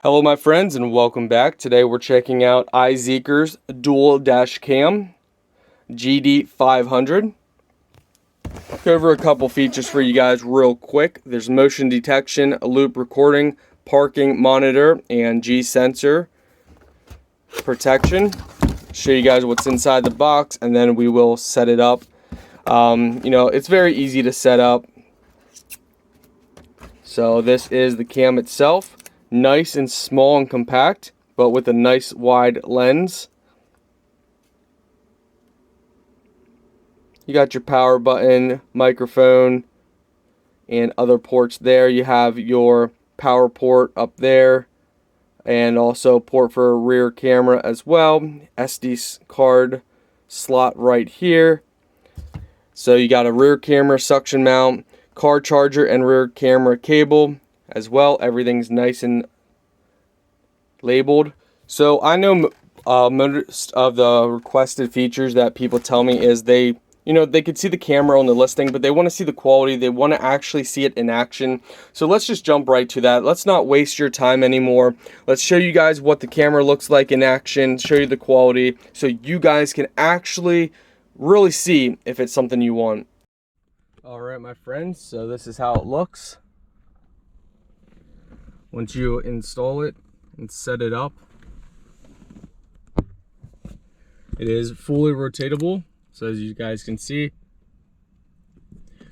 Hello my friends and welcome back. Today we're checking out iZEEKER's dual dash cam GD500. Go over a couple features for you guys real quick. There's motion detection, loop recording, parking monitor, and G sensor protection. Show you guys what's inside the box and then we will set it up. It's very easy to set up. So this is the cam itself. Nice and small and compact, but with a nice wide lens. You got your power button, microphone, and other ports there. You have your power port up there, and also port for a rear camera as well. SD card slot right here. So you got a rear camera suction mount, car charger, and rear camera cable as well. Everything's nice and labeled. So I know most of the requested features that people tell me is they could see the camera on the listing, but they want to see the quality. They want to actually see it in action. So let's just jump right to that. Let's not waste your time anymore. Let's show you guys what the camera looks like in action, show you the quality, so you guys can actually really see if it's something you want. All right, my friends, so this is how it looks once you install it and set it up. It is fully rotatable, so as you guys can see.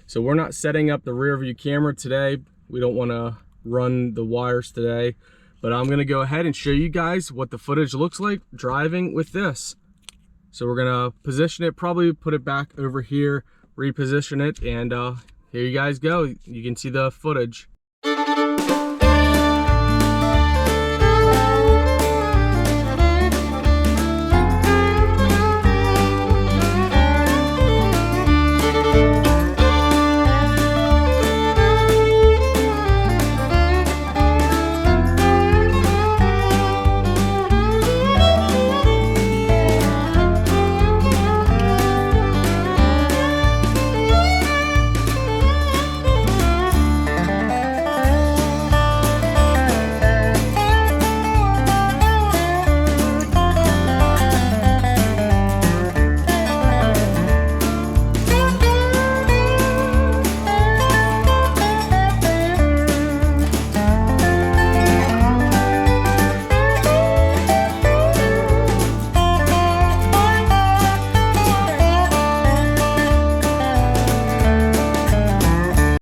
So we're not setting up the rear view camera today. We don't want to run the wires today, but I'm going to go ahead and show you guys what the footage looks like driving with this. So we're going to position it, probably put it back over here, reposition it, and here you guys go. You can see the footage.